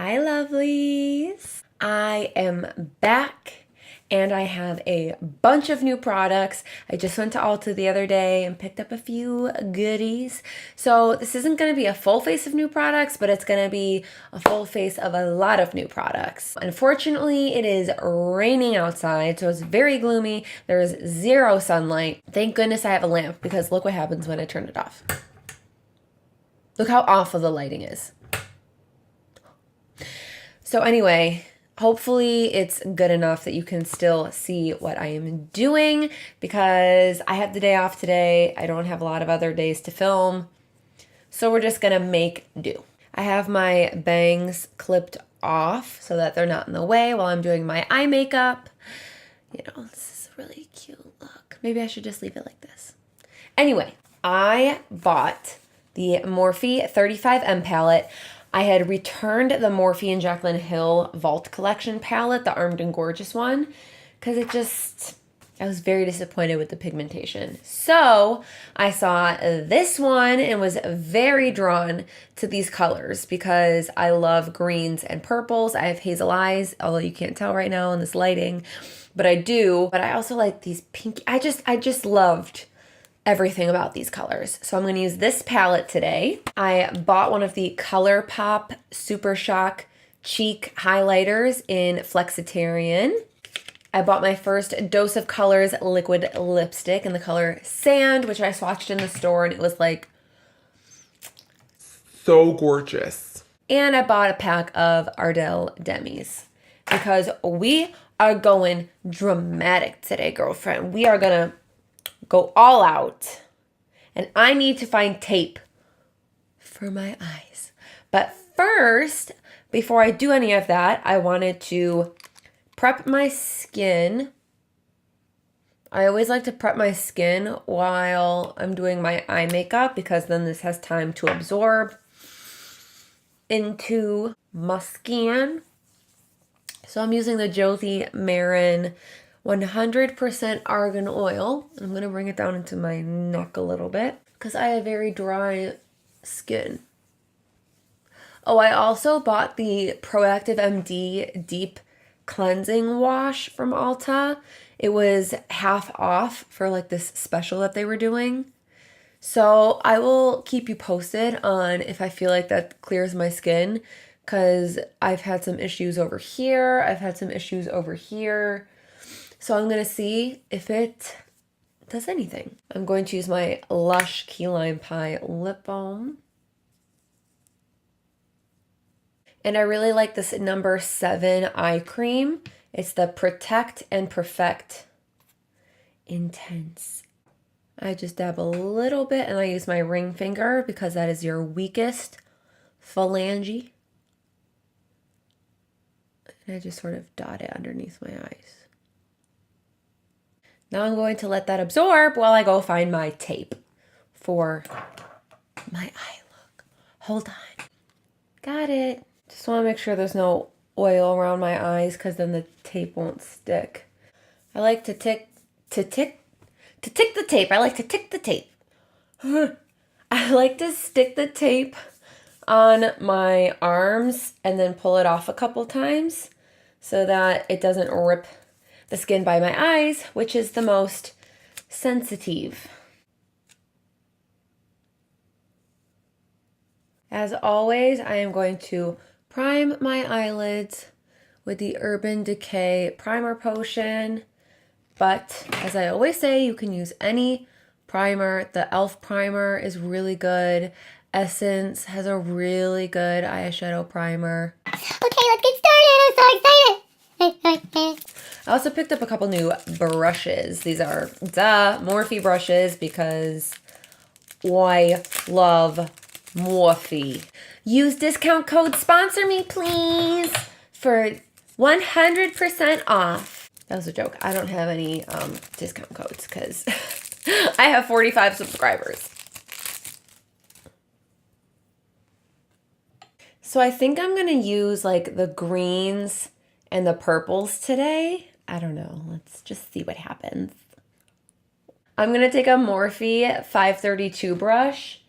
Hi lovelies! I am back and I have a bunch of new products. I just went to Ulta the other day and picked up a few goodies. So this isn't going to be a full face of new products, but it's going to be a full face of a lot of new products. Unfortunately, it is raining outside, so it's very gloomy. There is zero sunlight. Thank goodness I have a lamp because look what happens when I turn it off. Look how awful the lighting is. So anyway, hopefully it's good enough that you can still see what I am doing because I have the day off today. I don't have a lot of other days to film. So we're just gonna make do. I have my bangs clipped off so that they're not in the way while I'm doing my eye makeup. You know, this is a really cute look. Maybe I should just leave it like this. Anyway, I bought the Morphe 35M palette. I had returned the Morphe and Jaclyn Hill Vault Collection palette, the Armed and Gorgeous one, because I was very disappointed with the pigmentation. So I saw this one and was very drawn to these colors because I love greens and purples. I have hazel eyes, although you can't tell right now in this lighting, but I do. But I also like these pinky, I just loved everything about these colors. So I'm going to use this palette today. I bought one of the Colourpop Super Shock Cheek Highlighters in Flexitarian. I bought my first Dose of Colors liquid lipstick in the color Sand, which I swatched in the store and it was like so gorgeous. And I bought a pack of Ardell Demis because we are going dramatic today, girlfriend. We are gonna go all out. And I need to find tape for my eyes. But first, before I do any of that, I wanted to prep my skin. I always like to prep my skin while I'm doing my eye makeup because then this has time to absorb into my skin. So I'm using the Josie Maran 100% argan oil. I'm going to bring it down into my neck a little bit because I have very dry skin. Oh, I also bought the Proactive MD Deep Cleansing Wash from Ulta. It was half off for like this special that they were doing. So I will keep you posted on if I feel like that clears my skin because I've had some issues over here. I've had some issues over here. So I'm going to see if it does anything. I'm going to use my LUSH Key Lime Pie Lip Balm. And I really like this number 7 eye cream. It's the Protect and Perfect Intense. I just dab a little bit and I use my ring finger because that is your weakest phalange. And I just sort of dot it underneath my eyes. Now I'm going to let that absorb while I go find my tape for my eye look. Hold on. Got it. Just want to make sure there's no oil around my eyes because then the tape won't stick. I like to tick the tape. I like to tick the tape. I like to stick the tape on my arms and then pull it off a couple times so that it doesn't rip the skin by my eyes, which is the most sensitive. As always, I am going to prime my eyelids with the Urban Decay Primer Potion. But as I always say, you can use any primer. The e.l.f. primer is really good. Essence has a really good eyeshadow primer. Okay, let's get started. I'm so excited. I also picked up a couple new brushes. These are, Morphe brushes because I love Morphe. Use discount code sponsor me, please, for 100% off. That was a joke. I don't have any discount codes because I have 45 subscribers. So I think I'm going to use like the greens and the purples today. I don't know. Let's just see what happens. I'm going to take a Morphe 532 brush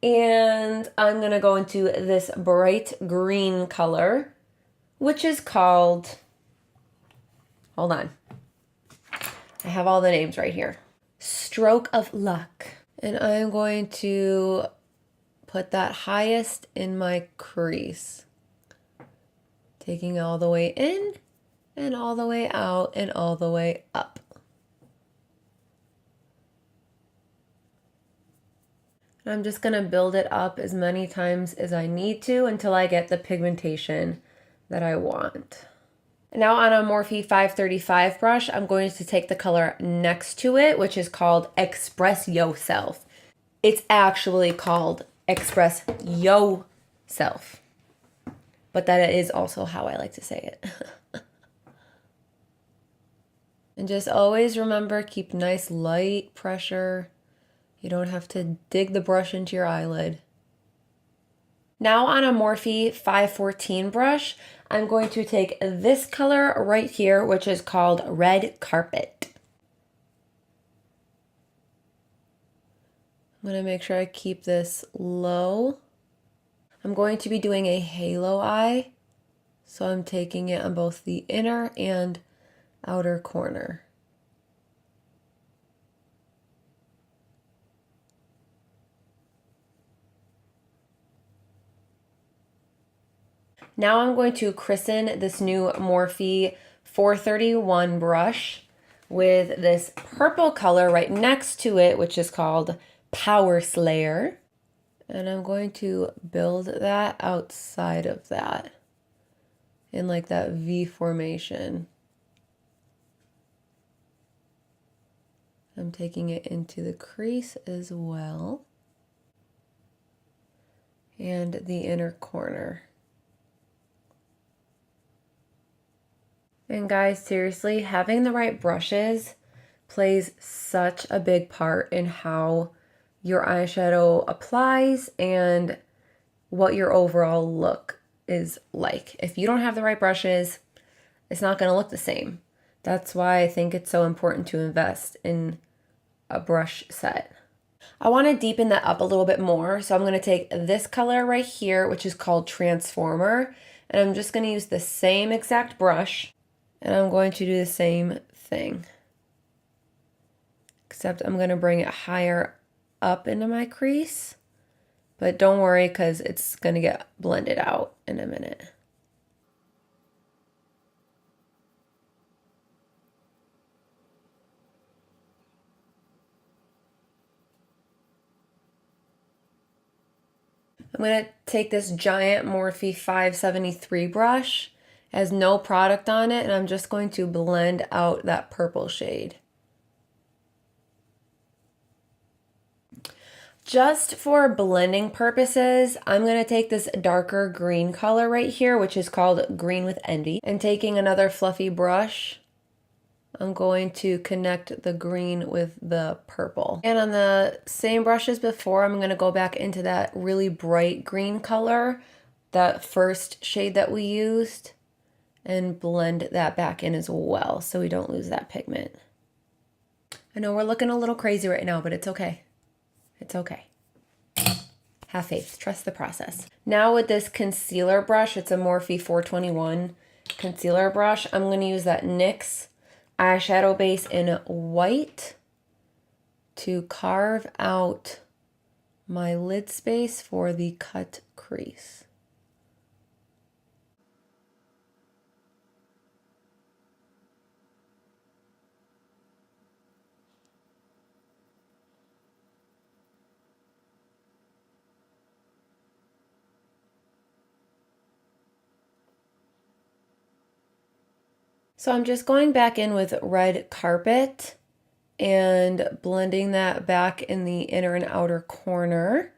and I'm going to go into this bright green color which is called, hold on, I have all the names right here. Stroke of Luck. And I'm going to put that highest in my crease. Taking all the way in and all the way out and all the way up. And I'm just gonna build it up as many times as I need to until I get the pigmentation that I want. Now on a Morphe 535 brush, I'm going to take the color next to it, which is called Express Yourself. It's actually called Express Yourself, but that is also how I like to say it. And just always remember, keep nice light pressure. You don't have to dig the brush into your eyelid. Now on a Morphe 514 brush, I'm going to take this color right here, which is called Red Carpet. I'm going to make sure I keep this low. I'm going to be doing a halo eye, so I'm taking it on both the inner and outer corner. Now I'm going to christen this new Morphe 431 brush with this purple color right next to it, which is called Power Slayer. And I'm going to build that outside of that in like that V formation. I'm taking it into the crease as well and the inner corner. And guys, seriously, having the right brushes plays such a big part in how your eyeshadow applies and what your overall look is like. If you don't have the right brushes, it's not going to look the same. That's why I think it's so important to invest in a brush set. I want to deepen that up a little bit more, so I'm going to take this color right here, which is called Transformer, and I'm just going to use the same exact brush. And I'm going to do the same thing, except I'm going to bring it higher up into my crease. But don't worry, because it's going to get blended out in a minute. I'm going to take this giant Morphe 573 brush. It has no product on it, and I'm just going to blend out that purple shade. Just for blending purposes, I'm going to take this darker green color right here, which is called Green with Envy, and taking another fluffy brush, I'm going to connect the green with the purple. And on the same brush as before, I'm going to go back into that really bright green color, that first shade that we used, and blend that back in as well so we don't lose that pigment. I know we're looking a little crazy right now, but it's okay. It's okay. Have faith. Trust the process. Now with this concealer brush, it's a Morphe 421 concealer brush. I'm going to use that NYX eyeshadow base in white to carve out my lid space for the cut crease. So I'm just going back in with Red Carpet and blending that back in the inner and outer corner.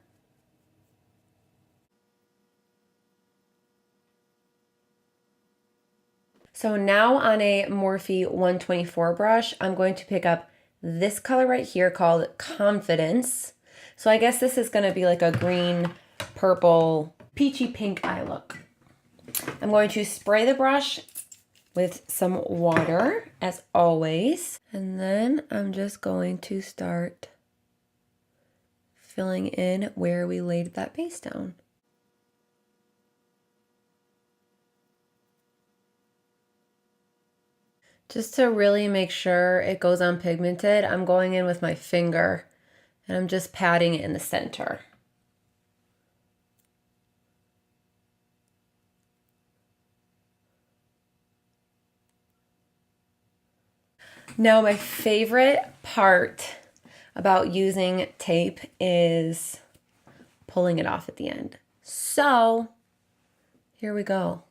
So now on a Morphe 124 brush, I'm going to pick up this color right here called Confidence. So I guess this is going to be like a green, purple, peachy pink eye look. I'm going to spray the brush with some water, as always. And then I'm just going to start filling in where we laid that base down. Just to really make sure it goes on pigmented, I'm going in with my finger and I'm just patting it in the center. Now, my favorite part about using tape is pulling it off at the end. So, here we go.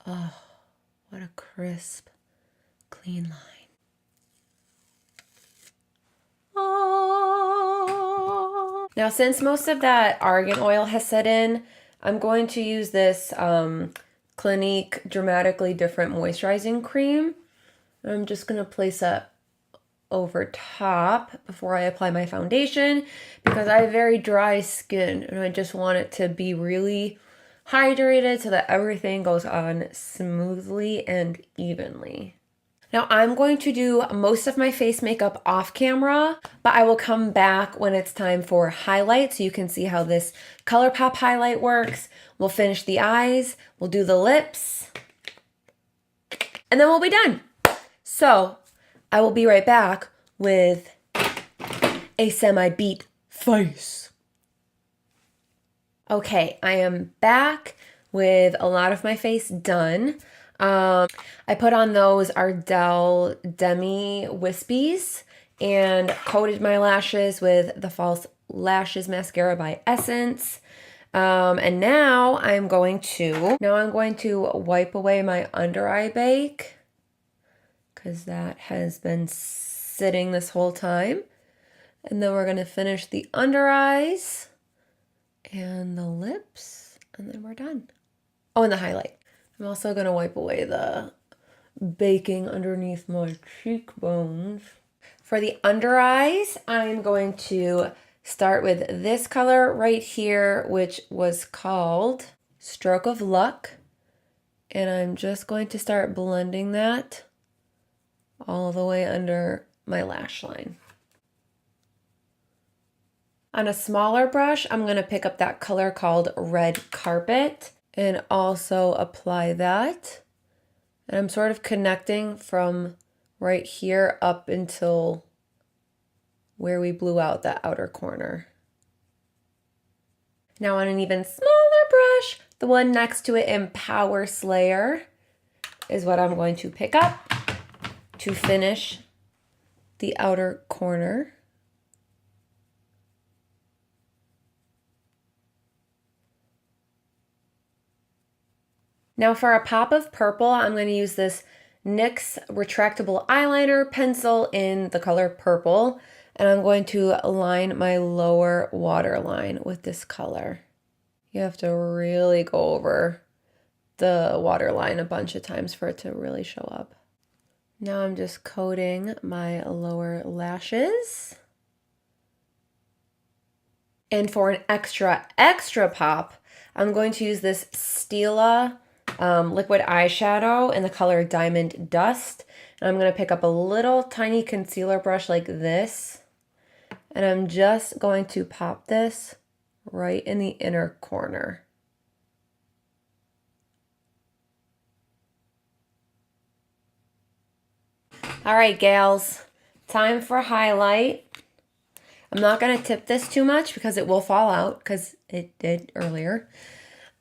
Oh, what a crisp, clean line. Oh. Now, since most of that argan oil has set in, I'm going to use this Clinique Dramatically Different Moisturizing Cream. I'm just going to place that over top before I apply my foundation because I have very dry skin and I just want it to be really hydrated so that everything goes on smoothly and evenly. Now I'm going to do most of my face makeup off camera, but I will come back when it's time for highlight so you can see how this Colourpop highlight works. We'll finish the eyes, we'll do the lips, and then we'll be done. So I will be right back with a semi-beat face. Okay, I am back with a lot of my face done. I put on those Ardell Demi Wispies and coated my lashes with the False Lashes Mascara by Essence. And now I'm going to wipe away my under eye bake because that has been sitting this whole time. And then we're going to finish the under eyes and the lips, and then we're done. Oh, and the highlight. I'm also going to wipe away the baking underneath my cheekbones. For the under eyes, I'm going to start with this color right here, which was called Stroke of Luck. And I'm just going to start blending that all the way under my lash line. On a smaller brush, I'm going to pick up that color called Red Carpet and also apply that. And I'm sort of connecting from right here up until where we blew out that outer corner. Now on an even smaller brush, the one next to it in Power Slayer is what I'm going to pick up to finish the outer corner. Now for a pop of purple, I'm going to use this NYX Retractable Eyeliner pencil in the color Purple, and I'm going to line my lower waterline with this color. You have to really go over the waterline a bunch of times for it to really show up. Now I'm just coating my lower lashes. And for an extra pop, I'm going to use this Stila liquid eyeshadow in the color Diamond Dust. And I'm going to pick up a little tiny concealer brush like this. And I'm just going to pop this right in the inner corner. All right, gals, time for highlight. I'm not going to tip this too much because it will fall out because it did earlier.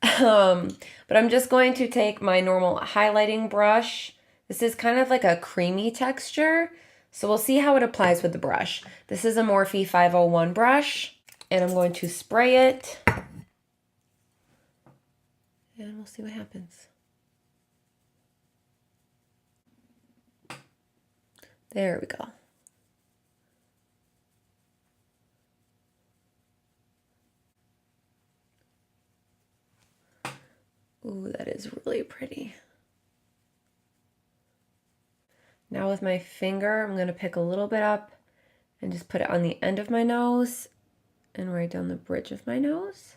But I'm just going to take my normal highlighting brush. This is kind of like a creamy texture, so we'll see how it applies with the brush. This is a Morphe 501 brush, and I'm going to spray it, and we'll see what happens. There we go. Ooh, that is really pretty. Now with my finger, I'm going to pick a little bit up and just put it on the end of my nose and right down the bridge of my nose.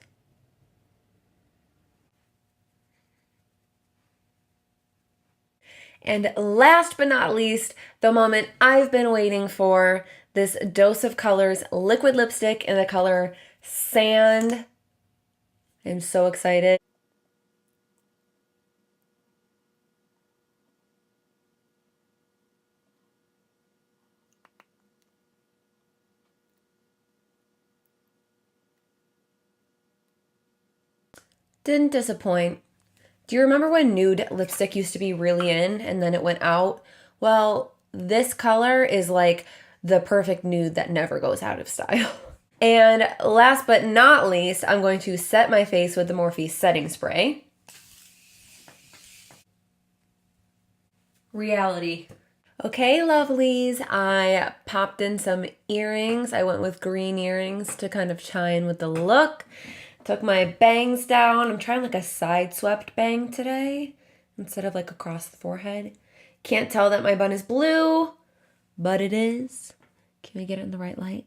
And last but not least, the moment I've been waiting for, this Dose of Colors liquid lipstick in the color Sand. I'm so excited. Didn't disappoint. Do you remember when nude lipstick used to be really in and then it went out? Well, this color is like the perfect nude that never goes out of style. And last but not least, I'm going to set my face with the Morphe setting spray. Reality. Okay, lovelies, I popped in some earrings. I went with green earrings to kind of shine with the look. Took my bangs down. I'm trying like a side swept bang today instead of like across the forehead. Can't tell that my bun is blue, but it is. Can we get it in the right light?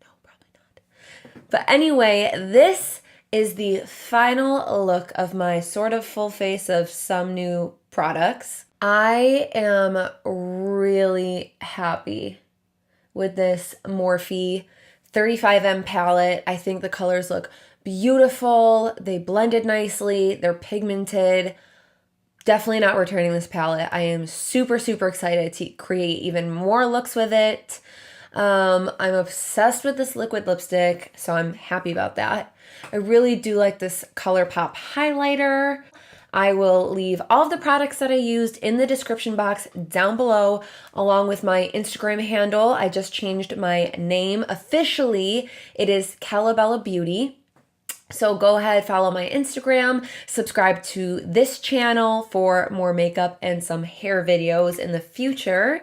No, probably not. But anyway, this is the final look of my sort of full face of some new products. I am really happy with this Morphe 35M palette. I think the colors look beautiful. They blended nicely. They're pigmented. Definitely not returning this palette. I am super, super excited to create even more looks with it. I'm obsessed with this liquid lipstick, so I'm happy about that. I really do like this Colourpop highlighter. I will leave all of the products that I used in the description box down below, along with my Instagram handle. I just changed my name officially. It is Calabella Beauty. So go ahead, follow my Instagram, subscribe to this channel for more makeup and some hair videos in the future.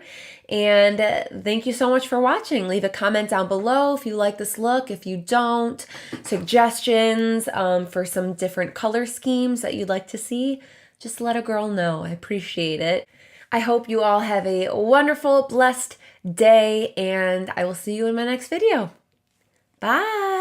And thank you so much for watching. Leave a comment down below if you like this look, if you don't, suggestions for some different color schemes that you'd like to see. Just let a girl know. I appreciate it. I hope you all have a wonderful, blessed day, and I will see you in my next video. Bye.